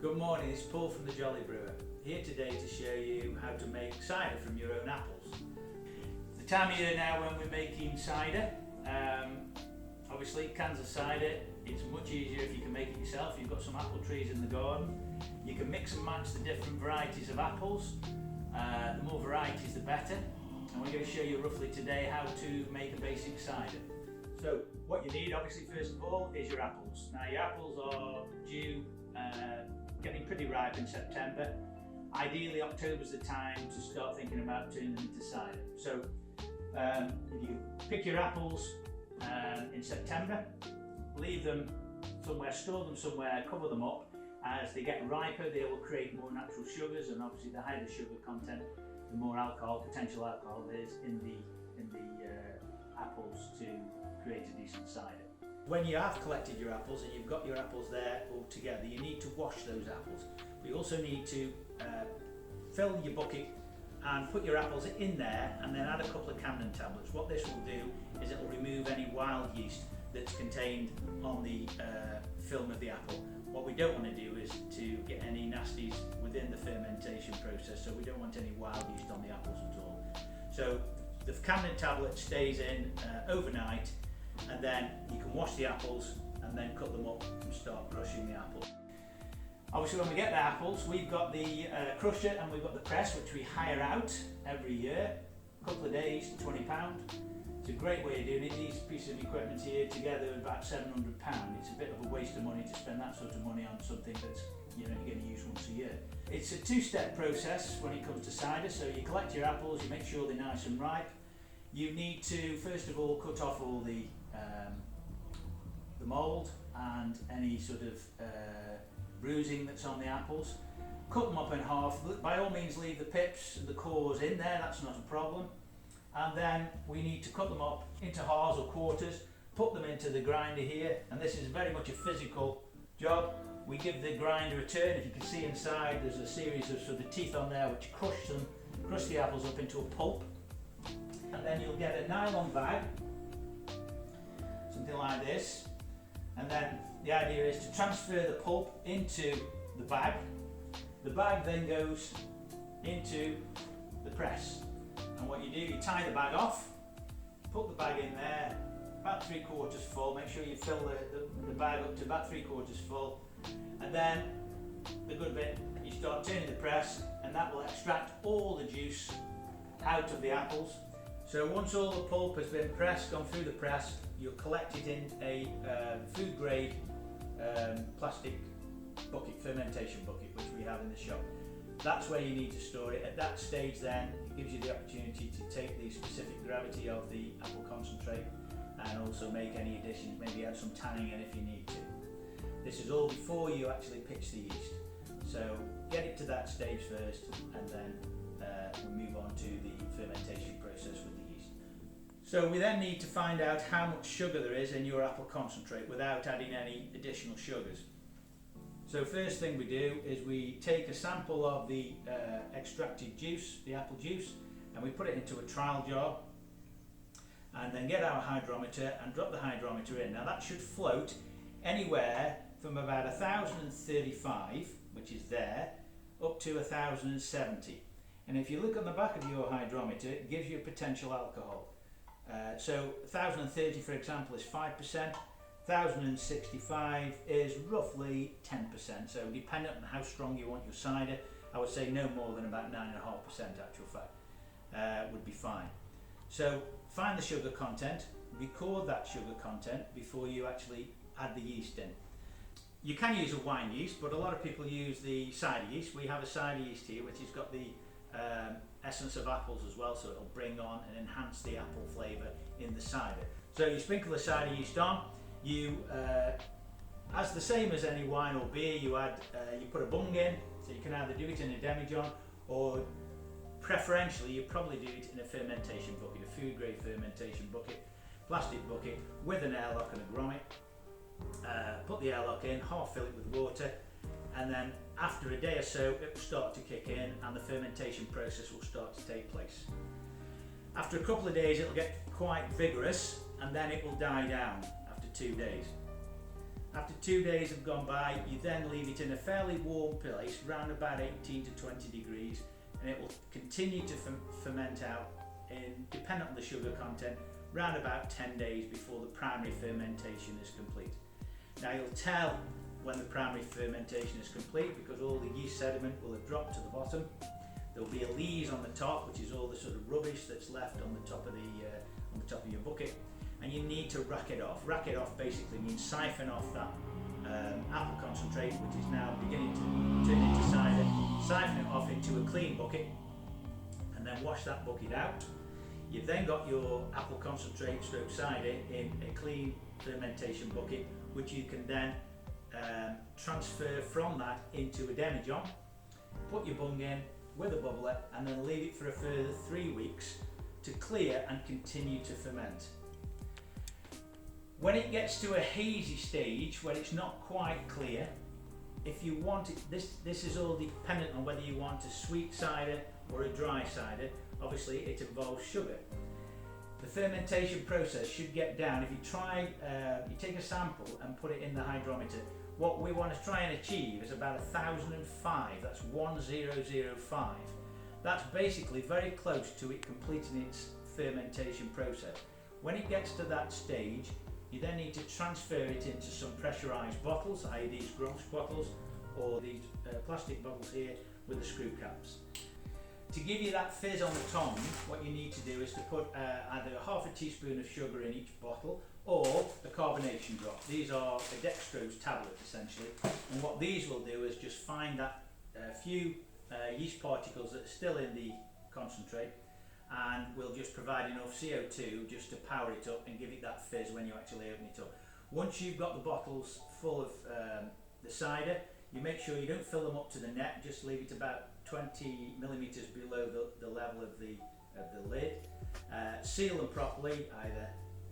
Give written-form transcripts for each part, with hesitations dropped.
Good morning, it's Paul from the Jolly Brewer, here today to show you how to make cider from your own apples. It's the time of year now when we're making cider. Obviously cans of cider, it's much easier if you can make it yourself. You've got some apple trees in the garden. You can mix and match the different varieties of apples. The more varieties the better. And we're going to show you roughly today how to make a basic cider. So what you need obviously first of all is your apples. Now your apples are due getting pretty ripe in September. Ideally October's the time to start thinking about turning them into cider. So if you pick your apples in September, leave them somewhere, store them somewhere, cover them up. As they get riper they will create more natural sugars, and obviously the higher the sugar content, the more alcohol, potential alcohol there is in the apples to create a decent cider. When you have collected your apples and you've got your apples there all together, you need to wash those apples. But you also need to fill your bucket and put your apples in there, and then add a couple of Camden tablets. What this will do is it will remove any wild yeast that's contained on the film of the apple. What we don't want to do is to get any nasties within the fermentation process, so we don't want any wild yeast on the apples at all. So the Camden tablet stays in overnight, and then you can wash the apples and then cut them up and start crushing the apples. Obviously when we get the apples, we've got the crusher and we've got the press, which we hire out every year. A couple of days, £20. It's a great way of doing it. These pieces of equipment here together are about £700. It's a bit of a waste of money to spend that sort of money on something that's you're going to use once a year. It's a two-step process when it comes to cider. So you collect your apples, you make sure they're nice and ripe. You need to first of all cut off all the mould and any sort of bruising that's on the apples. Cut them up in half. By all means leave the pips and the cores in there, that's not a problem. And then we need to cut them up into halves or quarters, put them into the grinder here, and this is very much a physical job. We give the grinder a turn. If you can see inside, there's a series of sort of teeth on there which crush the apples up into a pulp. And then you'll get a nylon bag, something like this, and then the idea is to transfer the pulp into the bag. The bag then goes into the press, and what you do, you tie the bag off, put the bag in there about 3/4 full. Make sure you fill the bag up to about 3/4 full, and then the good bit, you start turning the press, and that will extract all the juice out of the apples. So once all the pulp has been pressed, gone through the press, you'll collect it in a food grade plastic bucket, fermentation bucket, which we have in the shop. That's where you need to store it. At that stage then, it gives you the opportunity to take the specific gravity of the apple concentrate and also make any additions, maybe add some tanning in if you need to. This is all before you actually pitch the yeast. So get it to that stage first, and then we move on to the fermentation process with the yeast. So we then need to find out how much sugar there is in your apple concentrate without adding any additional sugars. So first thing we do is we take a sample of the extracted juice, the apple juice, and we put it into a trial jar, and then get our hydrometer and drop the hydrometer in. Now that should float anywhere from about 1035, which is there, up to 1070. And if you look on the back of your hydrometer, it gives you potential alcohol. So 1030 for example is 5%, 1065 is roughly 10%, so dependent on how strong you want your cider, I would say no more than about 9.5% actual fact would be fine. So find the sugar content, record that sugar content before you actually add the yeast in. You can use a wine yeast, but a lot of people use the cider yeast. We have a cider yeast here which has got the essence of apples as well, so it'll bring on and enhance the apple flavour in the cider. So you sprinkle the cider yeast on, you as the same as any wine or beer, you put a bung in, so you can either do it in a demijohn, or preferentially you probably do it in a fermentation bucket, a food grade fermentation bucket, plastic bucket with an airlock and a grommet. Put the airlock in, half fill it with water, and then after a day or so it will start to kick in and the fermentation process will start to take place. After a couple of days it will get quite vigorous, and then it will die down after 2 days. After 2 days have gone by, you then leave it in a fairly warm place, around about 18 to 20 degrees, and it will continue to ferment out, dependent on the sugar content, around about 10 days before the primary fermentation is complete. Now you'll tell when the primary fermentation is complete because all the yeast sediment will have dropped to the bottom. There'll be a lees on the top, which is all the sort of rubbish that's left on the top of your bucket, and you need to rack it off. Rack it off basically means siphon off that apple concentrate, which is now beginning to turn into cider. Siphon it off into a clean bucket, and then wash that bucket out. You've then got your apple concentrate stroke cider in a clean fermentation bucket, which you can then transfer from that into a demijohn, put your bung in with a bubbler, and then leave it for a further 3 weeks to clear and continue to ferment. When it gets to a hazy stage, when it's not quite clear, if you want it, this is all dependent on whether you want a sweet cider or a dry cider. Obviously it involves sugar. The fermentation process should get down, if you take a sample and put it in the hydrometer, what we want to try and achieve is about 1005, that's 1005. That's basically very close to it completing its fermentation process. When it gets to that stage, you then need to transfer it into some pressurised bottles, i.e. these Gross bottles, or these plastic bottles here with the screw caps. To give you that fizz on the tongue, what you need to do is to put either half a teaspoon of sugar in each bottle or a carbonation drop. These are a dextrose tablet essentially, and what these will do is just find that few yeast particles that are still in the concentrate, and will just provide enough CO2 just to power it up and give it that fizz when you actually open it up. Once you've got the bottles full of the cider, you make sure you don't fill them up to the neck, just leave it about 20 millimeters below the level of the lid. Seal them properly, either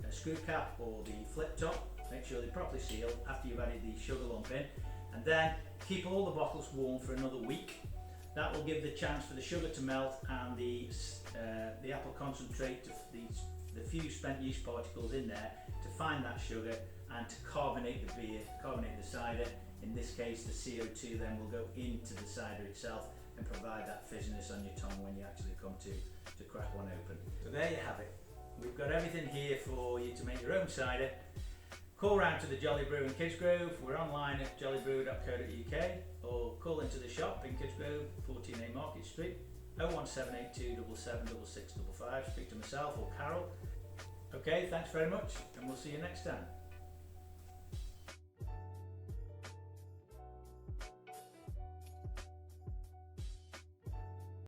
a screw cap or the flip top. Make sure they're properly sealed after you've added the sugar lump in, and then keep all the bottles warm for another week. That will give the chance for the sugar to melt and the apple concentrate, the few spent yeast particles in there, to find that sugar and to carbonate the beer, carbonate the cider. In this case, the CO2 then will go into the cider itself and provide that fizziness on your tongue when you actually come to crack one open. So there you have it. We've got everything here for you to make your own cider. Call round to the Jolly Brew in Kidsgrove. We're online at jollybrew.co.uk, or call into the shop in Kidsgrove, 14A Market Street, 01782 776655. Speak to myself or Carol. Okay, thanks very much, and we'll see you next time.